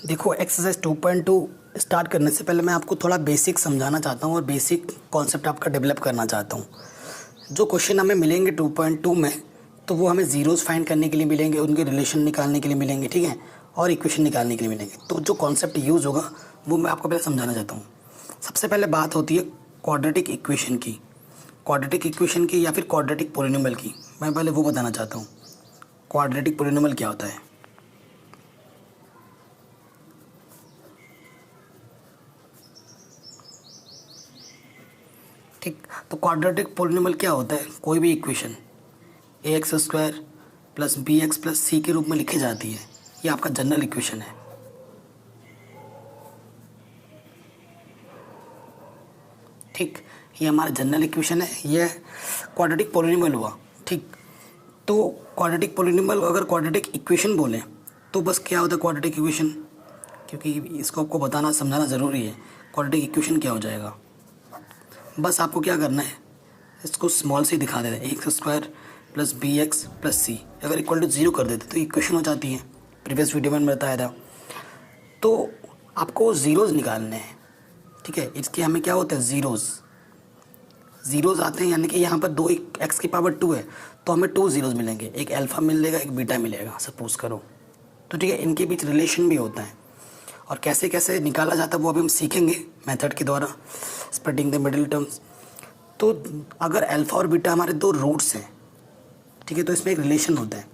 देखो exercise 2.2 start करने से पहले मैं आपको थोड़ा बेसिक समझाना चाहता हूँ और बेसिक कॉन्सेप्ट आपका डेवलप करना चाहता हूँ। जो क्वेश्चन हमें मिलेंगे 2.2 में, तो वो हमें ज़ीरोज़ फाइंड करने के लिए मिलेंगे, उनके रिलेशन निकालने के लिए मिलेंगे, ठीक है, और इक्वेशन निकालने के लिए मिलेंगे। तो जो कॉन्सेप्ट यूज़ होगा वो मैं आपको पहले समझाना चाहता हूँ। सबसे पहले बात होती है क्वाड्रेटिक इक्वेशन की या फिर क्वाड्रेटिक पोलिनोमियल की। मैं पहले वो बताना चाहता हूँ क्वाड्रेटिक पोलिनोमियल क्या होता है। ठीक, तो क्वाड्रेटिक पोलिनोमियल क्या होता है? कोई भी equation ax² plus bx plus c के रूप में लिखी जाती है। ये आपका जनरल इक्वेशन है। ठीक, ये हमारा जनरल इक्वेशन है, ये क्वाड्रेटिक पोलिनोमियल हुआ। ठीक, तो क्वाड्रेटिक पोलिनोमियल अगर क्वाड्रेटिक इक्वेशन बोलें तो बस क्या होता है क्वाड्रेटिक इक्वेशन, क्योंकि इसको आपको बताना समझाना ज़रूरी है। क्वाड्रेटिक इक्वेशन क्या हो जाएगा, बस आपको क्या करना है, इसको स्मॉल से दिखा देते हैं। ax² plus bx plus c अगर इक्वल टू 0 कर देते तो इक्वेशन हो जाती है। प्रीवियस वीडियो में मैंने बताया था। तो आपको ज़ीरोज़ निकालने हैं, ठीक है। इसके हमें क्या होता है, ज़ीरोज़ आते हैं, यानी कि यहाँ पर 2 x की पावर 2 है तो हमें 2 ज़ीरोज़ मिलेंगे, एक अल्फ़ा मिलेगा एक बीटा मिलेगा, सपोज करो। तो ठीक है, इनके बीच रिलेशन भी होता है और कैसे कैसे निकाला जाता है वो अभी हम सीखेंगे मेथड के द्वारा, स्प्लिटिंग द मिडिल टर्म्स। तो अगर अल्फ़ा और बीटा हमारे 2 रूट्स हैं, ठीक है, तो इसमें एक रिलेशन होता है।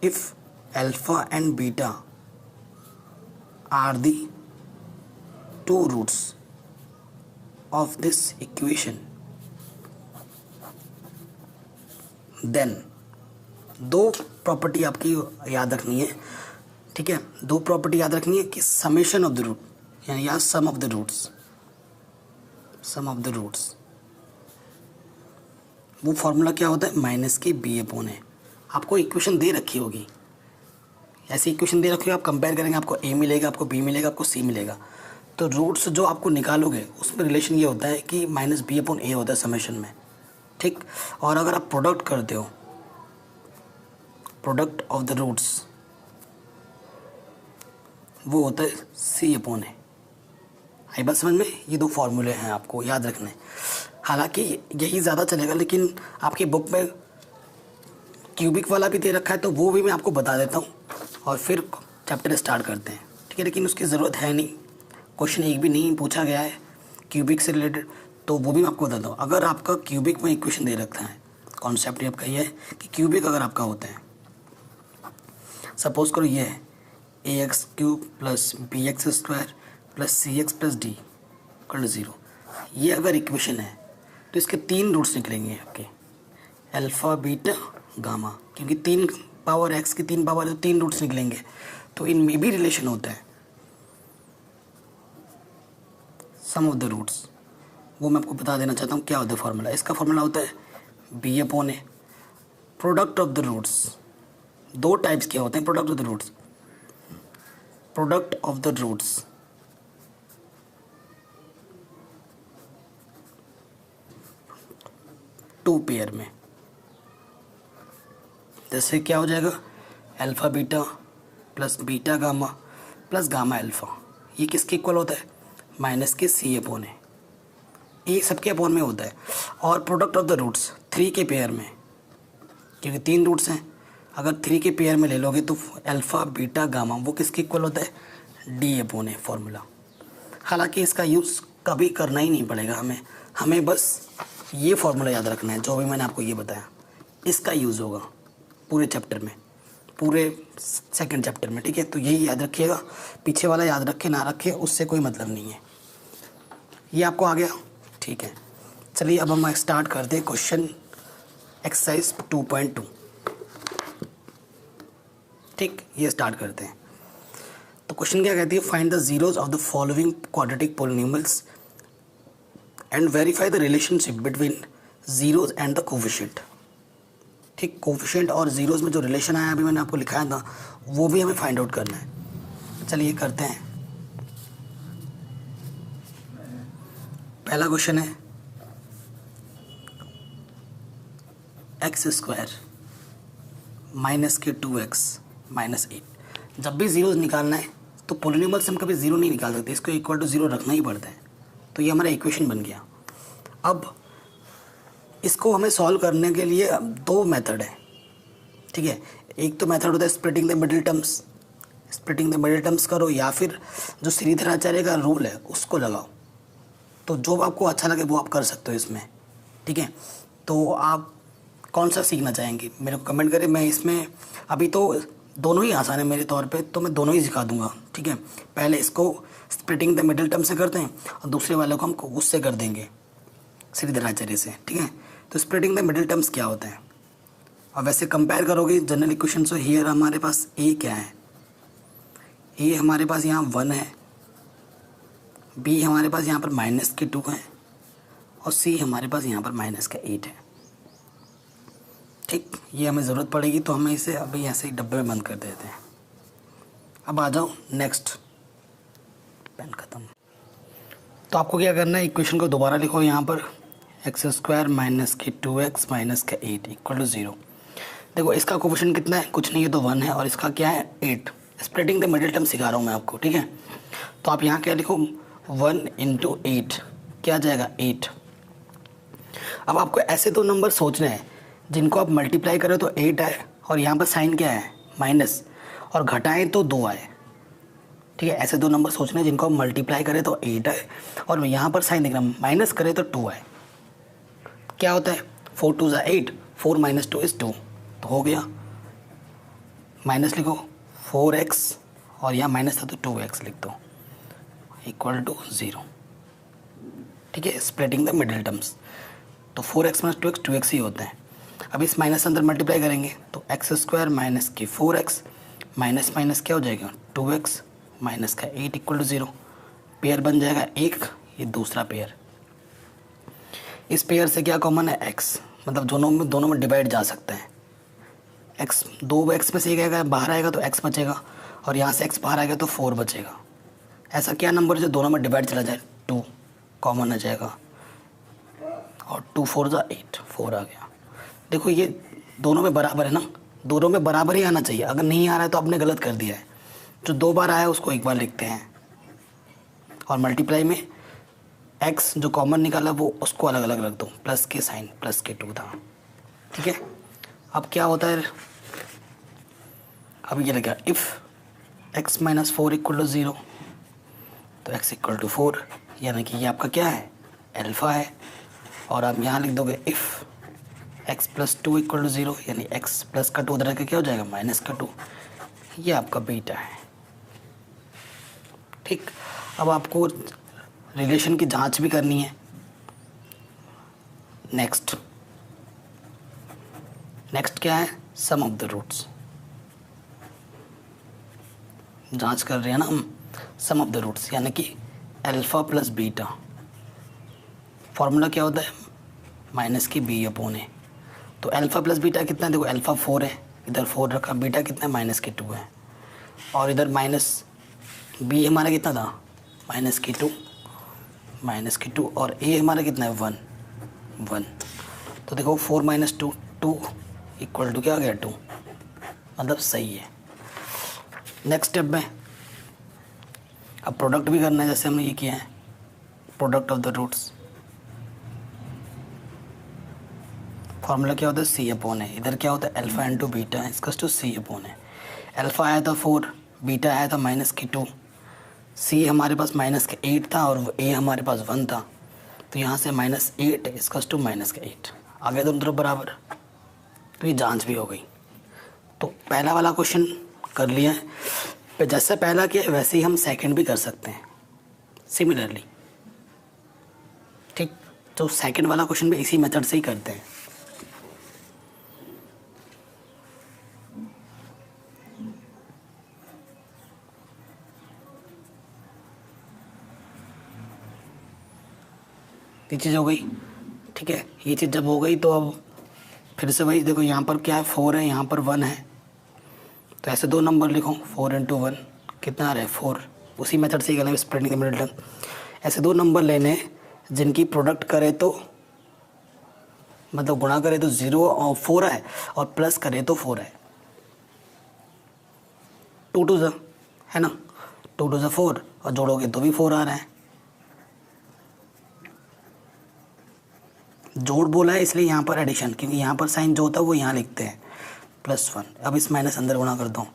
If alpha and beta are the 2 roots of this equation, then 2 property आपकी याद रखनी है, ठीक है। 2 प्रॉपर्टी याद रखनी है कि समेशन ऑफ द रूट, यानी या सम ऑफ द रूट्स, वो फॉर्मूला क्या होता है, माइनस के b/a। आपको इक्वेशन दे रखी होगी, ऐसी इक्वेशन दे रखी होगी, आप कंपेयर करेंगे, आपको a मिलेगा, आपको b मिलेगा, आपको c मिलेगा। तो रूट्स जो आपको निकालोगे उसमें रिलेशन ये होता है कि माइनस b/a होता है समेशन में, ठीक। और अगर आप प्रोडक्ट करते हो, प्रोडक्ट ऑफ द रूट्स, वो होता है c/a। आई बात समझ में? ये 2 फार्मूले हैं, आपको याद रखने। हालांकि यही ज़्यादा चलेगा, लेकिन आपकी बुक में क्यूबिक वाला भी दे रखा है तो वो भी मैं आपको बता देता हूँ और फिर चैप्टर स्टार्ट करते हैं, ठीक है। लेकिन उसकी ज़रूरत है नहीं, क्वेश्चन एक भी नहीं पूछा गया है क्यूबिक से रिलेटेड, तो वो भी मैं आपको बताता हूँ। अगर आपका क्यूबिक में इक्वेशन दे रखा है, कॉन्सेप्ट आपका ये है कि क्यूबिक अगर आपका होता है, सपोज करो ये है ax³ plus bx² plus cx plus d = 0, ये अगर इक्वेशन है तो इसके 3 रूट्स निकलेंगे आपके, अल्फ़ा बीटा गामा, क्योंकि 3 पावर x की 3 पावर है तो 3 रूट्स निकलेंगे। तो इनमें भी रिलेशन होता है सम ऑफ द रूट्स, वो मैं आपको बता देना चाहता हूँ क्या होता है फार्मूला। इसका फार्मूला होता है b/a। Product of the roots, 2 types के होते हैं product of the roots. Product of the roots 2 pair में, जैसे क्या हो जाएगा, alpha beta plus beta gamma plus gamma alpha, ये किसके इक्वल होता है, माइनस के c/a। ये सबके अपॉन में होता है। और प्रोडक्ट ऑफ द रूट्स 3 के पेयर में, क्योंकि 3 रूट्स हैं, अगर 3 के पेयर में ले लोगे तो अल्फ़ा बीटा गामा वो किसके इक्वल होता है, d/a फॉर्मूला। हालांकि इसका यूज़ कभी करना ही नहीं पड़ेगा हमें बस ये फॉर्मूला याद रखना है, जो भी मैंने आपको ये बताया, इसका यूज़ होगा पूरे चैप्टर में, पूरे सेकंड चैप्टर में, ठीक है। तो यही याद रखिएगा, पीछे वाला याद रखे ना रखे उससे कोई मतलब नहीं है। ये आपको आ गया, ठीक है। चलिए अब हम स्टार्ट करते हैं क्वेश्चन एक्सरसाइज 2.2, ठीक, ये स्टार्ट करते हैं। तो क्वेश्चन क्या कहती है, find the zeros of the following quadratic polynomials and verify the relationship between zeros and the coefficient. ठीक, कोफिशिएंट और ज़ीरोज़ में जो रिलेशन आया अभी मैंने आपको लिखाया था वो भी हमें फाइंड आउट करना है। चलिए करते हैं। पहला क्वेश्चन है x² माइनस के 2x माइनस 8। जब भी ज़ीरोज़ निकालना है तो पोलिनोमियल से हम कभी ज़ीरो नहीं निकाल सकते, इसको इक्वल टू ज़ीरो रखना ही पड़ता है। तो ये हमारा इक्वेशन बन गया। अब इसको हमें सॉल्व करने के लिए दो मेथड है, ठीक है। एक तो मेथड होता है splitting the middle terms, splitting the middle terms करो, या फिर जो श्रीधराचार्य का रूल है उसको लगाओ। तो जो आपको अच्छा लगे वो आप कर सकते हो इसमें, ठीक है। तो आप कौन सा सीखना चाहेंगे मेरे को कमेंट करें। मैं इसमें अभी तो दोनों ही आसान है मेरे तौर पे, तो मैं दोनों ही सिखा दूंगा, ठीक है। पहले इसको स्प्लिटिंग द मिडिल टर्म से करते हैं और दूसरे वाले को हम उससे कर देंगे, श्रीधराचार्य से, ठीक है। तो स्प्लिटिंग द मिडिल टर्म्स क्या होता है, और वैसे कंपेयर करोगे जनरल इक्वेशन से। हियर हमारे पास ए क्या है, ए हमारे पास यहाँ 1 है, बी हमारे पास यहाँ पर -2 है, और सी हमारे पास यहाँ पर -8 है, ठीक। ये हमें ज़रूरत पड़ेगी तो हमें इसे अभी ऐसे ही डब्बे में बंद कर देते हैं। अब आ जाओ नेक्स्ट, पेन ख़त्म। तो आपको क्या करना है, इक्वेशन को दोबारा लिखो यहाँ पर, x² - 2x - 8 = 0। देखो इसका कोफिशिएंट कितना है, कुछ नहीं है तो 1 है, और इसका क्या है 8। स्प्लिटिंग द मिडिल टर्म सिखा रहा हूँ मैं आपको, ठीक है। तो आप यहाँ क्या लिखो, 1 × 8 क्या आ जाएगा 8। अब आपको ऐसे दो नंबर सोचने हैं जिनको आप मल्टीप्लाई करो तो 8 आए, और यहाँ पर साइन क्या है माइनस, और घटाएं तो 2 आए, ठीक है। ऐसे दो नंबर सोचने हैं जिनको आप मल्टीप्लाई करें तो 8 आए, और यहाँ पर साइन देखना माइनस करें तो 2 आए। क्या होता है 4 × 2 = 8, 4 - 2 = 2, तो हो गया। माइनस लिखो 4x, और यहाँ माइनस था तो 2x लिख दो, = 0, ठीक है। स्प्लिटिंग द मिडिल टर्म्स, तो 4x - 2x 2x ही होता है। अब इस माइनस अंदर मल्टीप्लाई करेंगे तो x² - 4x माइनस माइनस क्या हो जाएगा 2x - 8 = 0। पेयर बन जाएगा एक, ये दूसरा पेयर। इस पेयर से क्या कॉमन है x, मतलब दोनों में डिवाइड जा सकता है। x 2x में से एक आएगा बाहर आएगा तो x बचेगा, और यहाँ से x बाहर आएगा तो 4 बचेगा। ऐसा क्या नंबर जो दोनों में डिवाइड चला जाए, 2 कॉमन आ जाएगा, और 2 × 4 = 8, 4 आ गया। देखो ये दोनों में बराबर है ना, दोनों में बराबर ही आना चाहिए। अगर नहीं आ रहा है तो आपने गलत कर दिया है। जो 2 बार आया उसको एक बार लिखते हैं, और मल्टीप्लाई में x जो कॉमन निकाला वो उसको अलग अलग रख दो, प्लस के साइन, +2 था, ठीक है। अब क्या होता है, अब ये लगा इफ़ x - 4 = 0, तो x = 4, यानी कि ये आपका क्या है अल्फ़ा है। और आप यहाँ लिख दोगे इफ़ x + 2 = 0, यानी x प्लस का 2 उधर के क्या हो जाएगा -2, ये आपका बीटा है, ठीक। अब आपको रिलेशन की जांच भी करनी है। नेक्स्ट क्या है, सम ऑफ द रूट्स। जांच कर रहे हैं ना हम सम ऑफ द रूट्स, यानी कि अल्फ़ा प्लस बीटा। फॉर्मूला क्या होता है -b/a। तो अल्फ़ा प्लस बीटा कितना है, देखो अल्फ़ा 4 है, इधर 4 रखा, बीटा कितना है -2 है, और इधर माइनस बी हमारा कितना था -2, और ए हमारा कितना है 1। तो देखो 4 - 2 2 = क्या आ गया 2, मतलब सही है। नेक्स्ट स्टेप में अब प्रोडक्ट भी करना है, जैसे हमने ये किया है, product of the roots. Formula क्या होता है c/a। इधर क्या होता है अल्फ़ा × बीटा = c/a। अल्फ़ा आया था 4, बीटा आया था -2, c हमारे पास -8 था, और a हमारे पास 1 था, तो यहाँ से -8 = -8 आ गया, दोनों तरफ बराबर। तो ये जांच भी हो गई। तो पहला वाला क्वेश्चन कर लिया है, पे जैसे पहला किया वैसे ही हम सेकंड भी कर सकते हैं सिमिलरली, ठीक। तो सेकंड वाला क्वेश्चन भी इसी मेथड से ही करते हैं। ये चीज़ हो गई, ठीक है। ये चीज़ जब हो गई तो अब फिर से वही देखो, यहाँ पर क्या है 4 है, यहाँ पर 1 है, तो ऐसे दो नंबर लिखो 4 × 1 कितना आ रहा है 4। उसी मेथड से ही करना है स्प्लिटिंग द मिडिल टर्म। ऐसे दो नंबर लेने जिनकी प्रोडक्ट करे तो मतलब गुणा करे तो 0 और 4 है, और प्लस करे तो 4 है। 2 × 2 है ना, 2 2 4 और जोड़ोगे तो भी 4 आ रहा है। जोड़ बोला है इसलिए यहाँ पर एडिशन, क्योंकि यहाँ पर साइन जो होता है वो यहाँ लिखते हैं +1। अब इस माइनस अंदर गुणा कर दो,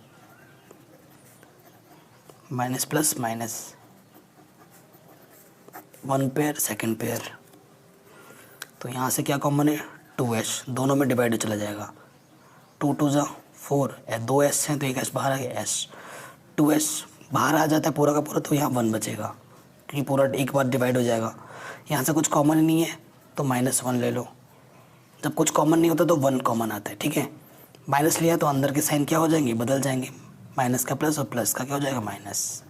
minus plus minus, 1 pair second pair, तो यहाँ से क्या कॉमन है 2s, दोनों में डिवाइड चला जाएगा। 2 2 4, 2 s हैं तो एक s बाहर आ गया, s 2s बाहर आ जाता है पूरा का पूरा, तो यहाँ 1 बचेगा क्योंकि पूरा एक बार डिवाइड हो जाएगा। यहाँ से कुछ कॉमन नहीं है तो -1 ले लो, जब कुछ कॉमन नहीं होता तो 1 कॉमन आता है, ठीक है। माइनस लिया तो अंदर के साइन क्या हो जाएंगे, बदल जाएंगे, माइनस का प्लस और प्लस का क्या हो जाएगा माइनस।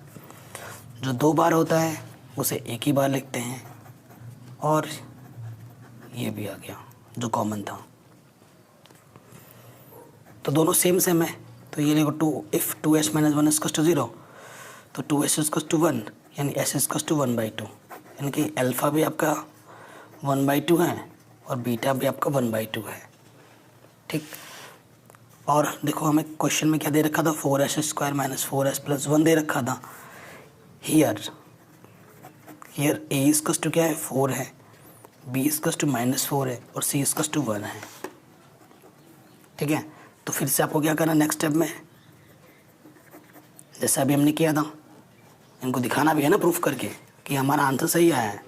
जो 2 बार होता है उसे एक ही बार लिखते हैं, और ये भी आ गया जो कॉमन था। तो दोनों सेम सेम है, तो ये देखो 2 इफ़ 2s - 1 = 0, तो 2s = 1, यानी s = 1/2, यानी कि अल्फ़ा भी आपका 1/2 है और बीटा भी आपका 1/2 है, ठीक। और देखो हमें क्वेश्चन में क्या दे रखा था, 4s² - 4s + 1 दे रखा था। हियर a = क्या है 4 है, b = -4 है और c = 1 है, ठीक है। तो फिर से आपको क्या करना नेक्स्ट स्टेप में, जैसा अभी हमने किया था, इनको दिखाना भी है ना प्रूफ करके कि हमारा आंसर सही आया है,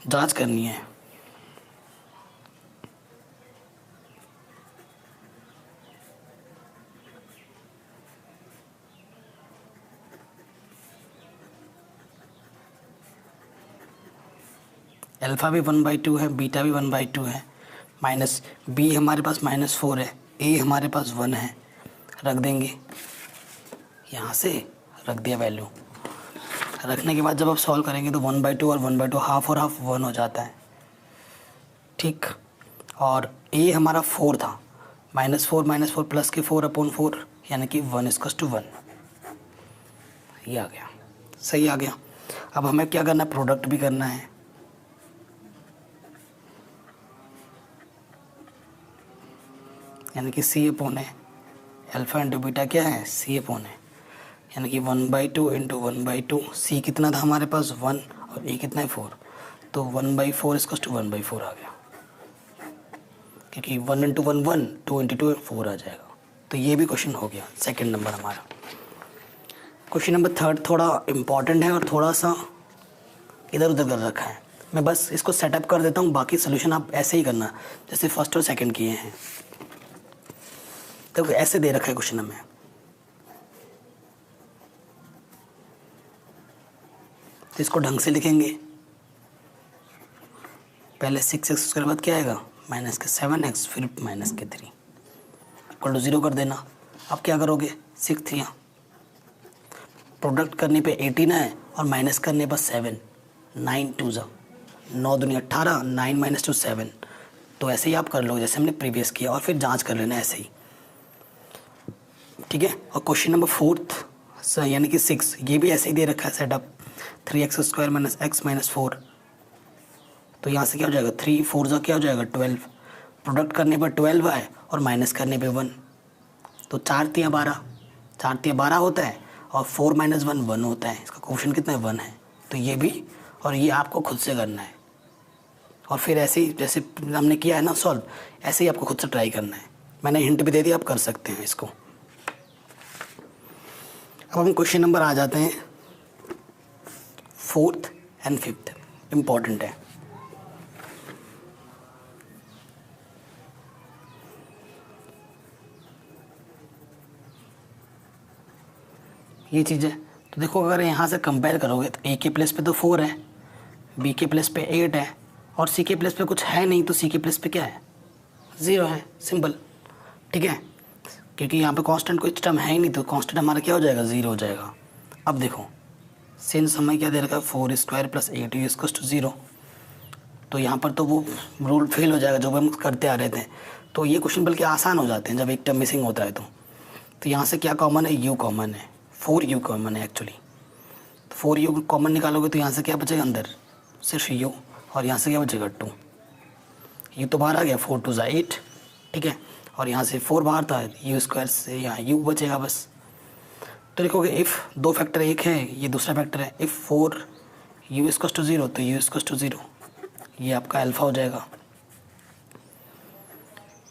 जांच करनी है। अल्फ़ा भी 1/2 है, बीटा भी 1/2 है, माइनस b हमारे पास -4 है, a हमारे पास 1 है, रख देंगे यहाँ से, रख दिया वैल्यू। रखने के बाद जब आप सॉल्व करेंगे तो 1/2 और 1/2 हाफ और हाफ 1 हो जाता है, ठीक। और a हमारा 4 था, -4 प्लस के 4/4, यानी कि 1 = 1, ये आ गया, सही आ गया। अब हमें क्या करना है, प्रोडक्ट भी करना है। यानी कि c/है, अल्फ़ा इंटू बीटा क्या है c/है, यानी कि 1/2 इंटू 1/2, c कितना था हमारे पास 1 और a कितना है 4, तो 1/4 = 1/4 आ गया, क्योंकि 1 इंटू 1 1, 2 इंटू 2 4 आ जाएगा। तो ये भी क्वेश्चन हो गया, सेकंड नंबर हमारा। क्वेश्चन नंबर थर्ड थोड़ा इम्पॉर्टेंट है और थोड़ा सा इधर उधर कर रखा है, मैं बस इसको सेटअप कर देता हूँ, बाकी सोल्यूशन आप ऐसे ही करना जैसे फर्स्ट और सेकंड किए हैं। तो ऐसे दे रखा है क्वेश्चन में, तो इसको ढंग से लिखेंगे। पहले 6x उसके बाद क्या आएगा -7x, फिर -3 = 0 कर देना। अब क्या करोगे 6 3 प्रोडक्ट करने पे 18 है और माइनस करने पर 7, 9 2 9 दूनी 18, 9 - 2 7। तो ऐसे ही आप कर लो जैसे हमने प्रीवियस किया, और फिर जांच कर लेना ऐसे ही, ठीक है। और क्वेश्चन नंबर फोर्थ यानी कि 6, ये भी ऐसे ही दे रखा है सेटअप, 3x² - x - 4, तो यहाँ से क्या हो जाएगा 3 4 क्या हो जाएगा 12, प्रोडक्ट करने पर 12 है और माइनस करने पे 1, तो 4 3 12, 4 3 12 होता है और 4 - 1 1 होता है, इसका क्वेश्चन कितना है 1 है। तो ये भी, और ये आपको खुद से करना है, और फिर ऐसे ही जैसे हमने किया है ना सॉल्व, ऐसे ही आपको खुद से ट्राई करना है। मैंने हिंट भी दे दिया, आप कर सकते हैं इसको। अब हम क्वेश्चन नंबर आ जाते हैं 4th और 5th, इम्पॉर्टेंट है। ये चीज़ है, तो देखो अगर यहाँ से कंपेयर करोगे तो a के प्लेस पे तो 4 है, b के प्लेस पे 8 है, और c के प्लेस पे कुछ है नहीं, तो c के प्लेस पे क्या है 0 है, सिंपल, ठीक है। क्योंकि यहाँ पे कांस्टेंट कोई टर्म है ही नहीं, तो कांस्टेंट हमारा क्या हो जाएगा 0 हो जाएगा। अब देखो सिंस हमें क्या दे रखा है 4² + 8 = 0, तो यहाँ पर तो वो रूल फेल हो जाएगा जो हम करते आ रहे थे। तो ये क्वेश्चन बल्कि आसान हो जाते हैं जब एक टर्म मिसिंग होता है। तो यहाँ से क्या कॉमन है, u कॉमन है, 4u कॉमन है एक्चुअली। तो 4u कॉमन निकालोगे तो यहाँ से क्या बचेगा अंदर सिर्फ u, और यहाँ से क्या बचेगा 2, u तो बाहर आ गया, 4 2 8, ठीक है। और यहाँ से 4 बाहर था, u² से यहाँ u बचेगा बस। तो लिखोगे इफ़ दो फैक्टर एक है, ये दूसरा फैक्टर है, इफ़ 4 u इक्वल्स टू 0 तो u इक्वल्स टू 0, ये आपका अल्फ़ा हो जाएगा।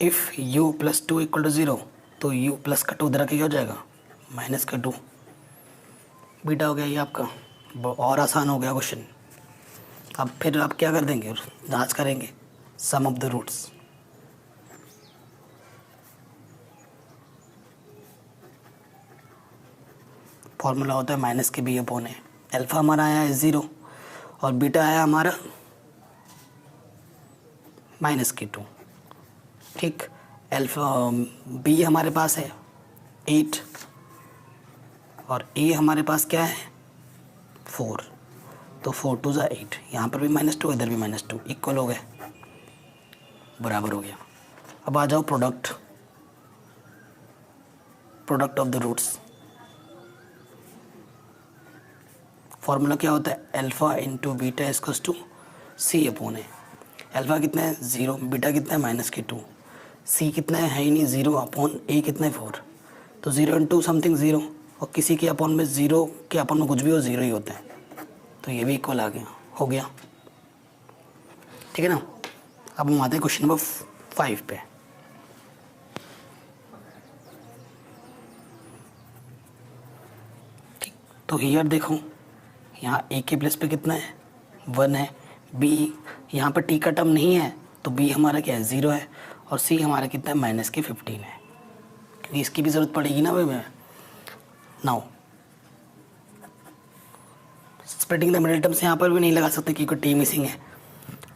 If u plus 2 equal to 0 तो u प्लस का 2 इधर आके क्या हो जाएगा, माइनस का 2, बीटा हो गया ये आपका। और आसान हो गया क्वेश्चन। अब फिर आप क्या कर देंगे, जांच करेंगे सम ऑफ द रूट्स। फॉर्मूला होता है माइनस के बी अपॉन ए। अल्फ़ा हमारा आया है 0 और बीटा आया हमारा माइनस के 2। ठीक, अल्फ़ा बी हमारे पास है 8 और ए हमारे पास क्या है 4, तो 4 2 ज़ा 8, यहाँ पर भी -2 इधर भी -2, इक्वल हो गए, बराबर हो गया। अब आ जाओ product of the roots. Formula क्या होता है, alpha into beta equals to C upon A. Alpha कितना है 0, बीटा कितना है -2, सी कितना है ही नहीं 0, अपॉन ए कितना है 4, तो 0 इंटू समथिंग 0, और किसी के अपॉन में 0 के अपॉन में कुछ भी हो 0 ही होता है, तो ये भी इक्वल आ गया, हो गया। ठीक है ना। अब हम आते हैं क्वेश्चन नंबर 5 पे। ठीक, तो हियर देखो, यहाँ ए के प्लेस पे कितना है 1 है, बी यहाँ पर टी का टर्म नहीं है तो बी हमारा क्या है 0 है, और सी हमारा कितना है -15 है, क्योंकि इसकी भी ज़रूरत पड़ेगी ना भाई। Now splitting the middle terms यहाँ पर भी नहीं लगा सकते क्योंकि टी मिसिंग है।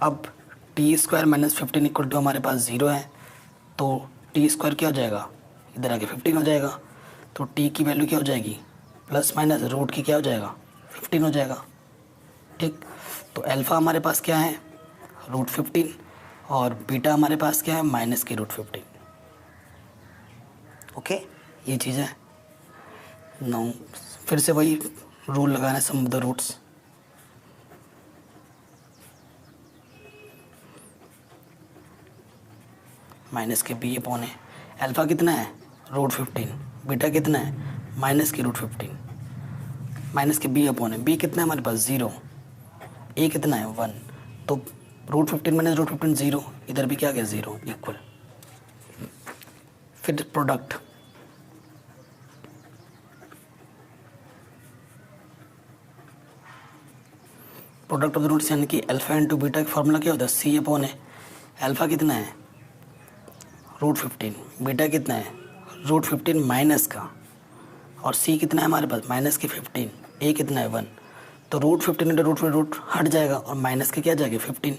अब टी स्क्वायर -15 इक्वल टू हमारे पास 0 है, तो टी स्क्वायर क्या हो जाएगा, इधर आके 15 हो जाएगा, तो टी की वैल्यू क्या हो जाएगी, प्लस माइनस रूट की क्या हो जाएगा 15 हो जाएगा। ठीक, तो अल्फ़ा हमारे पास क्या है √15 और बीटा हमारे पास क्या है -√15। ओके, ये चीज़ है। नो, फिर से वही रूल लगाना है, सम ऑफ द रूट्स। माइनस के बी अपॉन है, अल्फ़ा कितना है √15, बीटा कितना है -√15, माइनस के बी अपॉन है, बी कितना है हमारे पास 0, ए कितना है 1, तो √15 -√15 0, इधर भी क्या गया 0, इक्वल। फिर प्रोडक्ट ऑफ द रूट्स, यानी कि अल्फ़ा इंटू बीटा का फॉर्मूला क्या होता है सी अपॉन है। अल्फ़ा कितना है √15, बीटा कितना है √15 माइनस का, और सी कितना है हमारे पास -15, ए कितना है 1, तो √15 इंटू रूट हट जाएगा और माइनस के क्या जाएगा 15,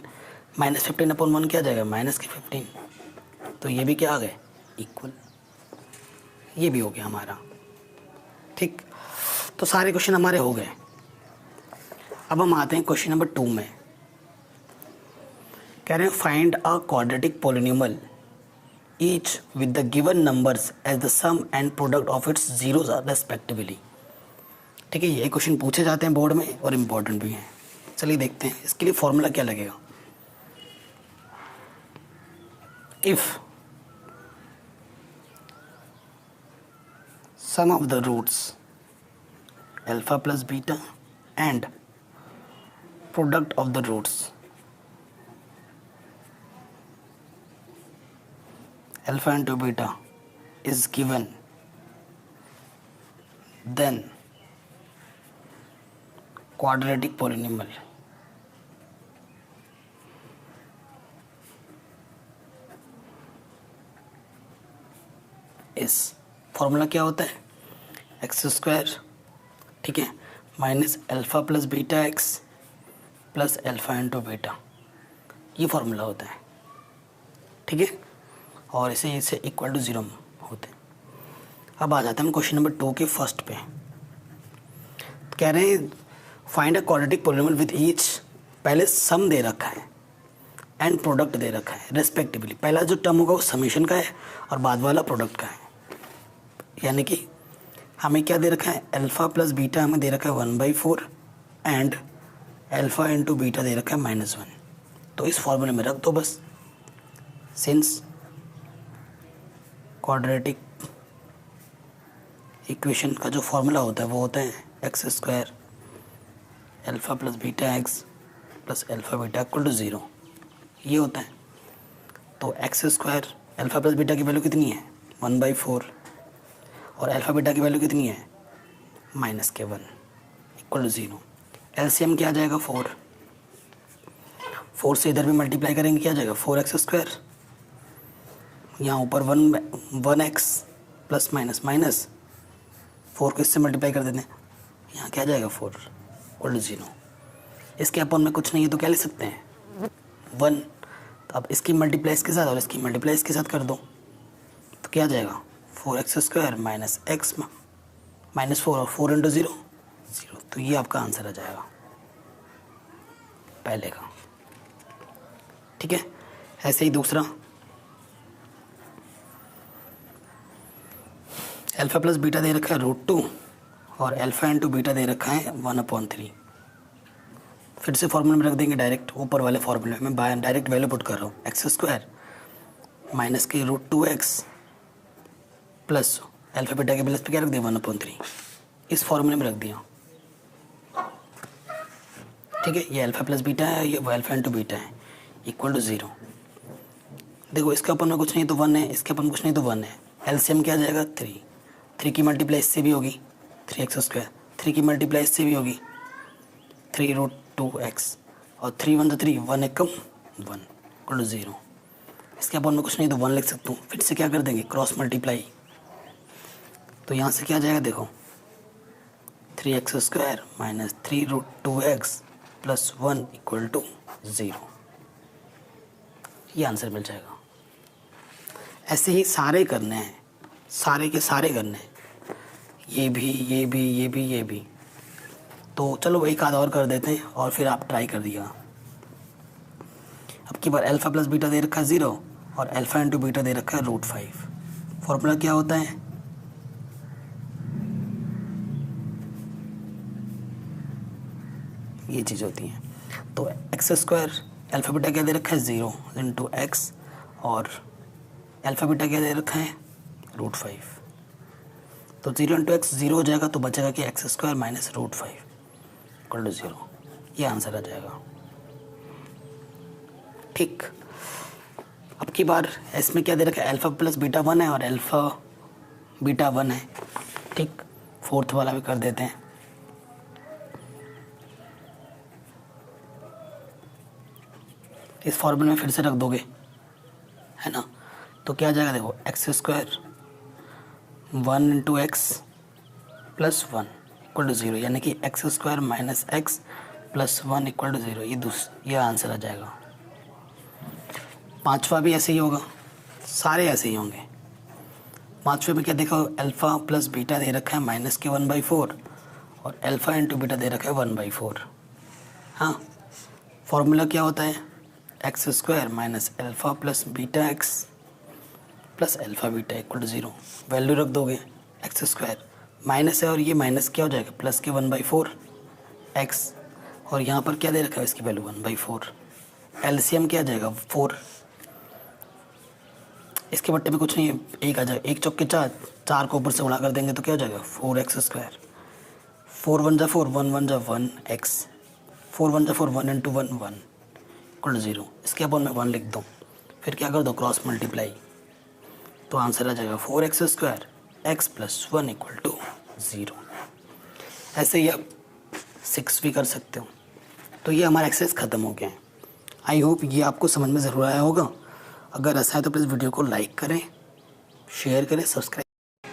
-15 अपॉन 1 क्या जाएगा -15, तो ये भी क्या आ गए इक्वल, ये भी हो गया हमारा। ठीक, तो सारे क्वेश्चन हमारे हो गए। अब हम आते हैं क्वेश्चन नंबर 2 में। कह रहे हैं find a quadratic polynomial each with the given numbers as the sum and product of its zeros respectively. ठीक है, ये क्वेश्चन पूछे जाते हैं बोर्ड में और इम्पोर्टेंट भी हैं। चलिए देखते हैं इसके लिए फॉर्मूला क्या लगेगा। If sum of the roots alpha plus beta and product of the roots alpha into beta is given, then quadratic polynomial is, formula क्या होता है x², ठीक है, minus alpha plus beta x plus alpha into beta, ये formula होता है। ठीक है, और इसे इक्वल टू 0 होते हैं। अब आ जाते हैं हम क्वेश्चन नंबर 2 के फर्स्ट पे। कह रहे हैं find a quadratic polynomial with each, पहले सम दे रखा है एंड प्रोडक्ट दे रखा है रेस्पेक्टिवली। पहला जो टर्म होगा वो समीशन का है और बाद वाला प्रोडक्ट का है, यानी कि हमें क्या दे रखा है अल्फ़ा प्लस बीटा हमें दे रखा है 1/4 एंड अल्फ़ा इंटू बीटा दे रखा है -1। तो इस फॉर्मूले में रख दो बस, सिंस क्वाड्रेटिक इक्वेशन का जो फॉर्मूला होता है वो होता है x square alpha plus beta x plus alpha beta equal to 0, ये होता है। तो x square alpha plus beta की वैल्यू कितनी है 1/4 और अल्फ़ा बीटा की वैल्यू कितनी है -1 इक्वल टू 0। एलसीएम क्या आ जाएगा 4 से इधर भी मल्टीप्लाई करेंगे क्या आ जाएगा 4x स्क्वायर, यहाँ ऊपर 1x प्लस माइनस 4 को इससे मल्टीप्लाई कर देते हैं, यहाँ क्या आ जाएगा 4 इक्वल टू 0। इसके अपन में कुछ नहीं है तो क्या ले सकते हैं 1। तो अब इसकी मल्टीप्लाई इसके साथ और इसकी मल्टीप्लाई इसके साथ कर दो तो क्या आ जाएगा 4x स्क्वायर माइनस एक्स -4 और 4 इंटू 0 0। तो ये आपका आंसर आ जाएगा पहले का। ठीक है, ऐसे ही दूसरा अल्फ़ा प्लस बीटा दे रखा है √2 और अल्फ़ा इंटू बीटा दे रखा है 1/3। फिर से फॉर्मूले में रख देंगे डायरेक्ट, ऊपर वाले फॉर्मूले में मैं डायरेक्ट वैल्यू पुट कर रहा हूँ एक्स स्क्वायर माइनस के √2x प्लस अल्फ़ा बीटा के प्लस पे क्या रख दिया 1/3, इस फॉर्मूले में रख दिया। ठीक है, ये अल्फ़ा प्लस बीटा है, ये अल्फ़ा इंटू बीटा है इक्वल टू 0। देखो इसके अपन में कुछ नहीं तो 1 है, इसके अपन कुछ नहीं तो 1 है। एलसीएम क्या आ जाएगा 3 की मल्टीप्लाई इससे भी होगी 3x स्क्वायर, 3 की मल्टीप्लाई इससे भी होगी 3√2x और 3 1 3 1 1 1 इक्वल टू 0। इसके अपन में कुछ नहीं तो 1 लिख सकता हूँ। फिर से क्या कर देंगे क्रॉस मल्टीप्लाई, तो यहाँ से क्या आ जाएगा देखो 3x square minus 3√2x plus 1 equal to 0, ये आंसर मिल जाएगा। ऐसे ही सारे करने हैं, सारे के सारे करने हैं, ये भी ये भी ये भी ये भी। तो चलो एक आध और कर देते हैं और फिर आप ट्राई कर दिया। अब की बार अल्फ़ा प्लस बीटा दे रखा है 0 और अल्फ़ा इंटू बीटा दे रखा है √5। फॉर्मूला क्या होता है ये चीज़ होती है। तो एक्स स्क्वायर अल्फ़ा बीटा क्या दे रखा है 0 इंटू एक्स और अल्फ़ा बीटा क्या दे रखा है √5। तो 0 इंटू एक्स 0 हो जाएगा, तो बचेगा कि x square minus √5 equal to 0, ये आंसर आ जाएगा। ठीक, अब की बार इसमें क्या दे रखा है अल्फ़ा प्लस बीटा 1 है और अल्फ़ा बीटा 1 है। ठीक, फोर्थ वाला भी कर देते हैं। इस फॉर्मूले में फिर से रख दोगे है ना, तो क्या आ जाएगा देखो x square 1 into x plus 1 equal to 0, यानी कि x square minus x plus 1 equal to 0, ये आंसर आ जाएगा। पांचवा भी ऐसे ही होगा, सारे ऐसे ही होंगे। पांचवे में क्या देखो अल्फ़ा प्लस बीटा दे रखा है माइनस के 1/4 और अल्फ़ा इंटू बीटा दे रखा है 1/4। हाँ, फॉर्मूला क्या होता है x square minus alpha plus beta x plus alpha beta equal to 0। Value रख दोगे एक्स स्क्वायर माइनस है और ये माइनस क्या हो जाएगा प्लस के 1/4 एक्स और यहाँ पर क्या दे रखा है इसकी वैल्यू 1/4। एलसीएम क्या आ जाएगा 4, इसके बट्टे में कुछ नहीं है, एक आ जाएगा, 1 चौक के 4 को ऊपर से उड़ा कर देंगे तो क्या हो जाएगा 4x स्क्वायर। 4 1 जा 4 1 1 जा 1x 4 1 जा 4 1 इंटू 1 1 इक्वल टू 0। इसके अपन में 1 लिख दो, फिर क्या कर दो क्रॉस मल्टीप्लाई, तो आंसर आ जाएगा 4x square x plus 1 equal to 0। ऐसे ही आप 6 भी कर सकते हो। तो ये हमारा एक्सरसाइज ख़त्म हो गया है। आई होप ये आपको समझ में ज़रूर आया होगा। अगर ऐसा है तो प्लीज़ वीडियो को लाइक करें, शेयर करें, सब्सक्राइब